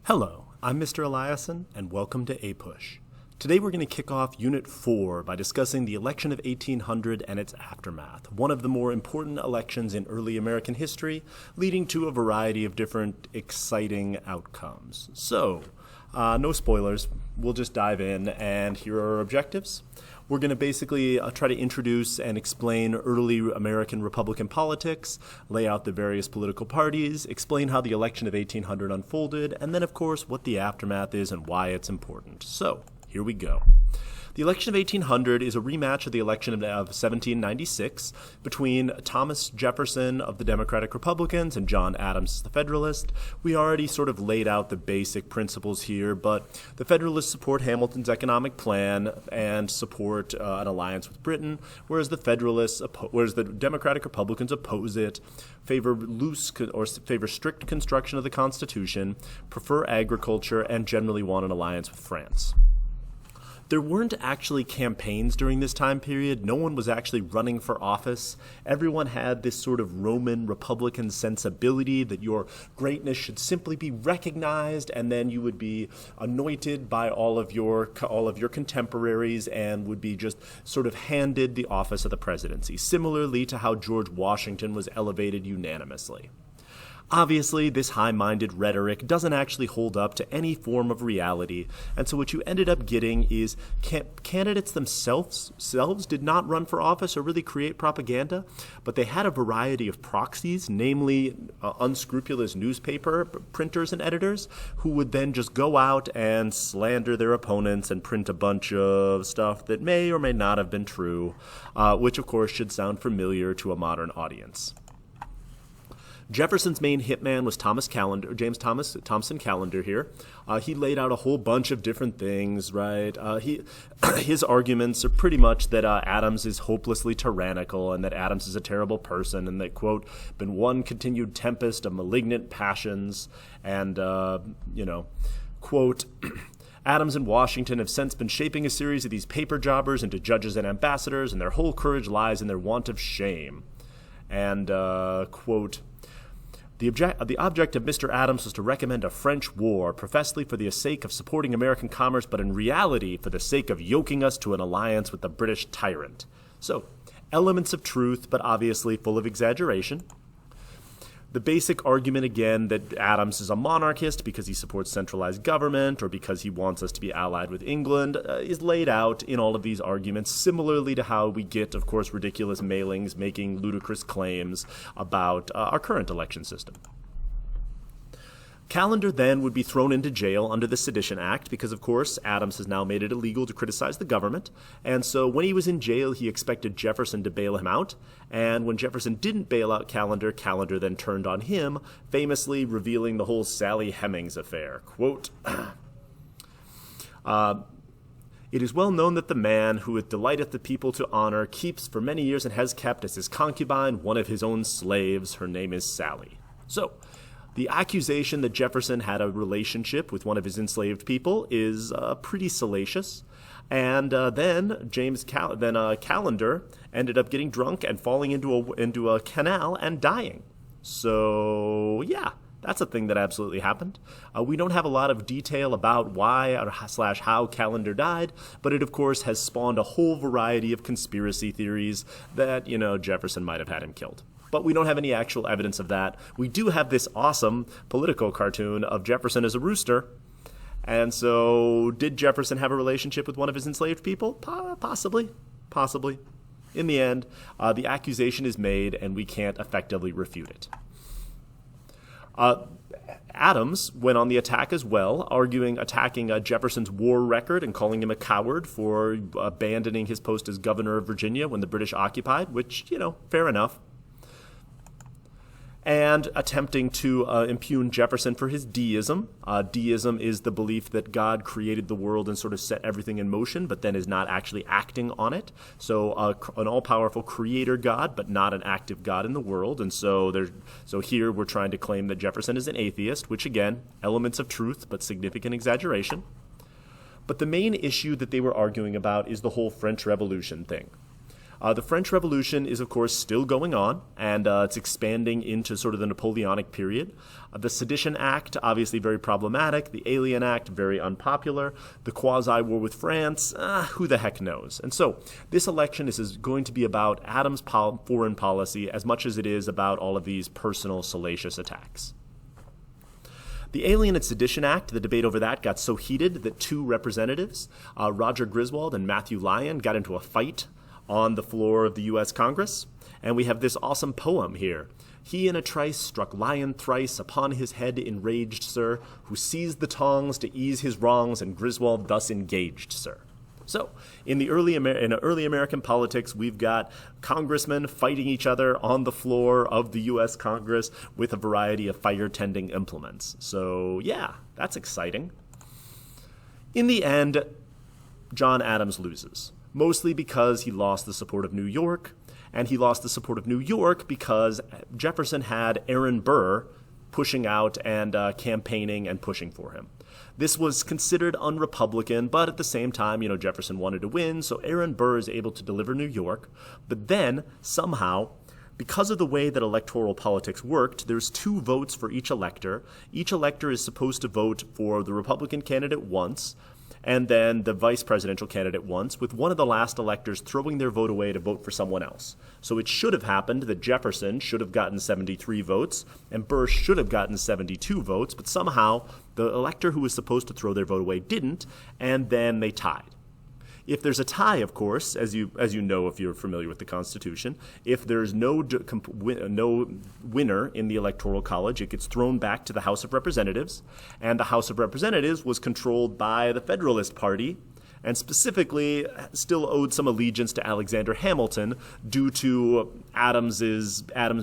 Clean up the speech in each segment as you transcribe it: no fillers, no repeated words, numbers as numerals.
Hello, I'm Mr. Eliason, and welcome to APUSH. Today we're going to kick off Unit 4 by discussing the election of 1800 and its aftermath, one of the more important elections in early American history, leading to a variety of different exciting outcomes. So, no spoilers, we'll just dive in, and here are our objectives. We're going to basically try to introduce and explain early American Republican politics, lay out the various political parties, explain how the election of 1800 unfolded, and then, of course, what the aftermath is and why it's important. So, here we go. The election of 1800 is a rematch of the election of 1796 between Thomas Jefferson of the Democratic Republicans and John Adams, the Federalist. We already sort of laid out the basic principles here, but the Federalists support Hamilton's economic plan and support an alliance with Britain, whereas the Democratic Republicans oppose it, favor strict construction of the Constitution, prefer agriculture, and generally want an alliance with France. There weren't actually campaigns during this time period. No one was actually running for office. Everyone had this sort of Roman Republican sensibility that your greatness should simply be recognized, and then you would be anointed by all of your contemporaries and would be just sort of handed the office of the presidency, similarly to how George Washington was elevated unanimously. Obviously, this high-minded rhetoric doesn't actually hold up to any form of reality, and so what you ended up getting is candidates themselves did not run for office or really create propaganda, but they had a variety of proxies, namely unscrupulous newspaper printers and editors, who would then just go out and slander their opponents and print a bunch of stuff that may or may not have been true, which of course should sound familiar to a modern audience. Jefferson's main hitman was James Thompson Callender here. He laid out a whole bunch of different things, right? His arguments are pretty much that Adams is hopelessly tyrannical and that Adams is a terrible person and that, quote, been one continued tempest of malignant passions and, quote, Adams and Washington have since been shaping a series of these paper jobbers into judges and ambassadors, and their whole courage lies in their want of shame. And, quote, The object of Mr. Adams was to recommend a French war, professedly for the sake of supporting American commerce, but in reality for the sake of yoking us to an alliance with the British tyrant. So, elements of truth, but obviously full of exaggeration. The basic argument, again, that Adams is a monarchist because he supports centralized government or because he wants us to be allied with England is laid out in all of these arguments, similarly to how we get, of course, ridiculous mailings making ludicrous claims about our current election system. Callender then would be thrown into jail under the Sedition Act because, of course, Adams has now made it illegal to criticize the government, and so when he was in jail, he expected Jefferson to bail him out, and when Jefferson didn't bail out Callender, Callender then turned on him, famously revealing the whole Sally Hemings affair. Quote, It is well known that the man who with delighteth the people to honor keeps for many years and has kept as his concubine one of his own slaves. Her name is Sally. So, the accusation that Jefferson had a relationship with one of his enslaved people is pretty salacious. And then Callender ended up getting drunk and falling into a canal and dying. So, yeah, that's a thing that absolutely happened. We don't have a lot of detail about why or how Callender died, but it, of course, has spawned a whole variety of conspiracy theories that, Jefferson might have had him killed. But we don't have any actual evidence of that. We do have this awesome Politico cartoon of Jefferson as a rooster. And so, did Jefferson have a relationship with one of his enslaved people? Possibly. In the end, the accusation is made, and we can't effectively refute it. Adams went on the attack as well, attacking Jefferson's war record and calling him a coward for abandoning his post as governor of Virginia when the British occupied, which, fair enough. And attempting to impugn Jefferson for his deism. Deism is the belief that God created the world and sort of set everything in motion, but then is not actually acting on it. So an all-powerful creator God, but not an active God in the world. And so here we're trying to claim that Jefferson is an atheist, which again, elements of truth, but significant exaggeration. But the main issue that they were arguing about is the whole French Revolution thing. The French Revolution is, of course, still going on, and it's expanding into sort of the Napoleonic period. The Sedition Act, obviously very problematic. The Alien Act, very unpopular. The quasi-war with France, who the heck knows? And so this election is going to be about Adams' foreign policy as much as it is about all of these personal salacious attacks. The Alien and Sedition Act, the debate over that got so heated that two representatives, Roger Griswold and Matthew Lyon, got into a fight on the floor of the U.S. Congress. And we have this awesome poem here. He in a trice struck Lyon thrice, upon his head enraged, sir, who seized the tongs to ease his wrongs, and Griswold thus engaged, sir. So, in early American politics, we've got congressmen fighting each other on the floor of the U.S. Congress with a variety of fire-tending implements. So, yeah, that's exciting. In the end, John Adams loses, mostly because he lost the support of New York, and he lost the support of New York because Jefferson had Aaron Burr pushing out and campaigning and pushing for him. This was considered un-Republican, but at the same time, Jefferson wanted to win, so Aaron Burr is able to deliver New York. But then, somehow, because of the way that electoral politics worked, there's 2 votes for each elector. Each elector is supposed to vote for the Republican candidate once, and then the vice presidential candidate once, with one of the last electors throwing their vote away to vote for someone else. So it should have happened that Jefferson should have gotten 73 votes, and Burr should have gotten 72 votes, but somehow the elector who was supposed to throw their vote away didn't, and then they tied. If there's a tie, of course, as you know if you're familiar with the Constitution, if there's no winner in the Electoral College, it gets thrown back to the House of Representatives, and the House of Representatives was controlled by the Federalist Party, and specifically still owed some allegiance to Alexander Hamilton due to Adams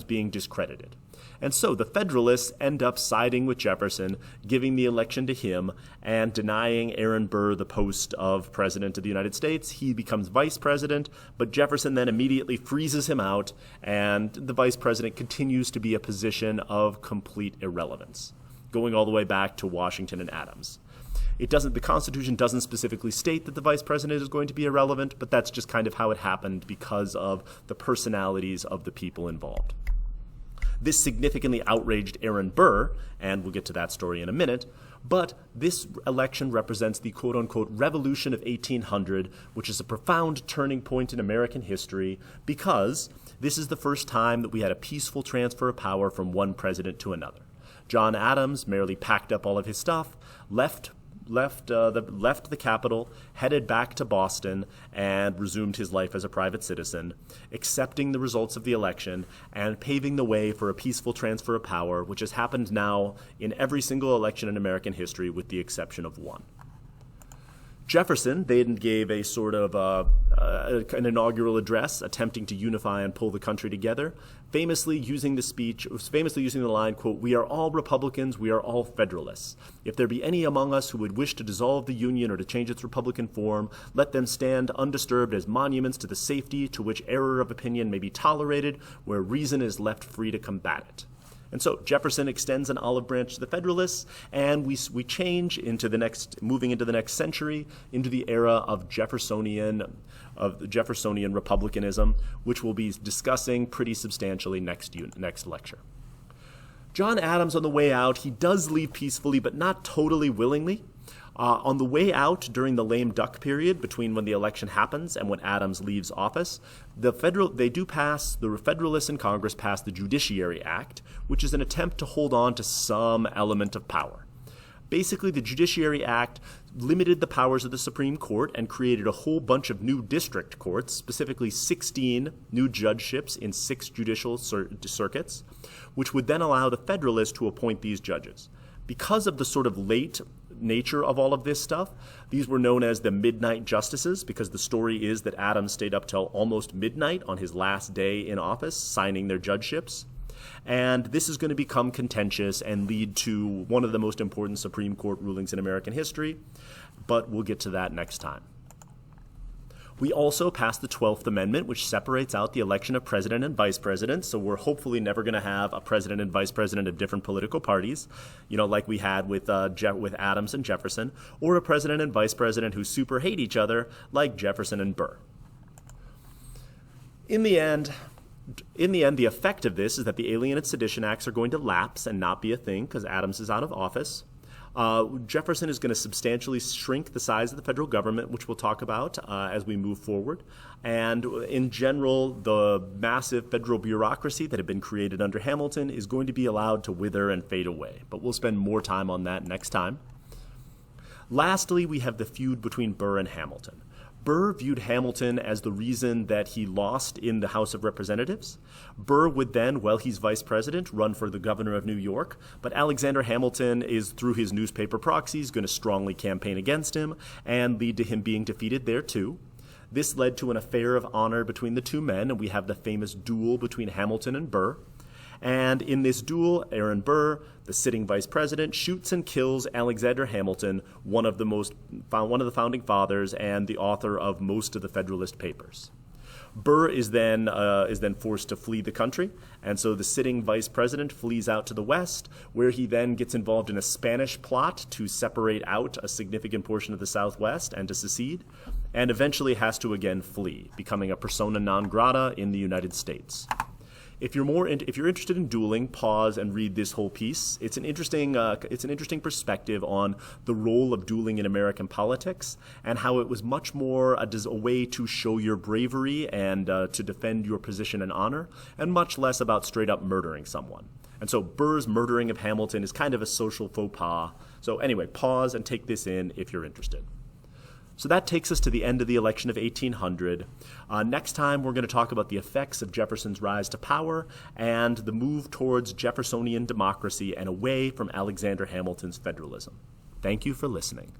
being discredited. And so the Federalists end up siding with Jefferson, giving the election to him, and denying Aaron Burr the post of President of the United States. He becomes Vice President, but Jefferson then immediately freezes him out, and the Vice President continues to be a position of complete irrelevance, going all the way back to Washington and Adams. The Constitution doesn't specifically state that the Vice President is going to be irrelevant, but that's just kind of how it happened because of the personalities of the people involved. This significantly outraged Aaron Burr, and we'll get to that story in a minute, but this election represents the quote-unquote Revolution of 1800, which is a profound turning point in American history because this is the first time that we had a peaceful transfer of power from one president to another. John Adams merely packed up all of his stuff, left the capital, headed back to Boston, and resumed his life as a private citizen, accepting the results of the election and paving the way for a peaceful transfer of power, which has happened now in every single election in American history with the exception of one. Jefferson then gave a sort of an inaugural address attempting to unify and pull the country together, famously using the line, quote, "We are all Republicans, we are all Federalists. If there be any among us who would wish to dissolve the Union or to change its Republican form, let them stand undisturbed as monuments to the safety to which error of opinion may be tolerated, where reason is left free to combat it." And so Jefferson extends an olive branch to the Federalists, and we change moving into the next century, into the era of Jeffersonian Republicanism, which we'll be discussing pretty substantially next lecture. John Adams, on the way out, he does leave peacefully, but not totally willingly. On the way out during the lame duck period between when the election happens and when Adams leaves office, the Federalists in Congress pass the Judiciary Act, which is an attempt to hold on to some element of power. Basically, the Judiciary Act limited the powers of the Supreme Court and created a whole bunch of new district courts, specifically 16 new judgeships in 6 judicial circuits, which would then allow the Federalists to appoint these judges. Because of the sort of late nature of all of this stuff, these were known as the Midnight Justices, because the story is that Adams stayed up till almost midnight on his last day in office signing their judgeships. And this is going to become contentious and lead to one of the most important Supreme Court rulings in American history, but we'll get to that next time. We also passed the 12th Amendment, which separates out the election of president and vice president, so we're hopefully never going to have a president and vice president of different political parties, like we had with Adams and Jefferson, or a president and vice president who super hate each other, like Jefferson and Burr. In the end, the effect of this is that the Alien and Sedition Acts are going to lapse and not be a thing because Adams is out of office. Jefferson is going to substantially shrink the size of the federal government, which we'll talk about as we move forward. And in general, the massive federal bureaucracy that had been created under Hamilton is going to be allowed to wither and fade away. But we'll spend more time on that next time. Lastly, we have the feud between Burr and Hamilton. Burr viewed Hamilton as the reason that he lost in the House of Representatives. Burr would then, while he's vice president, run for the governor of New York, but Alexander Hamilton is, through his newspaper proxies, going to strongly campaign against him and lead to him being defeated there too. This led to an affair of honor between the two men, and we have the famous duel between Hamilton and Burr. And in this duel, Aaron Burr, the sitting vice president, shoots and kills Alexander Hamilton, one of the founding fathers and the author of most of the Federalist Papers. Burr is then forced to flee the country, and so the sitting vice president flees out to the west, where he then gets involved in a Spanish plot to separate out a significant portion of the Southwest and to secede, and eventually has to again flee, becoming a persona non grata in the United States. If you're interested in dueling, pause and read this whole piece. It's an interesting perspective on the role of dueling in American politics and how it was much more a way to show your bravery and to defend your position and honor, and much less about straight up murdering someone. And so Burr's murdering of Hamilton is kind of a social faux pas. So anyway, pause and take this in if you're interested. So that takes us to the end of the election of 1800. Next time, we're going to talk about the effects of Jefferson's rise to power and the move towards Jeffersonian democracy and away from Alexander Hamilton's federalism. Thank you for listening.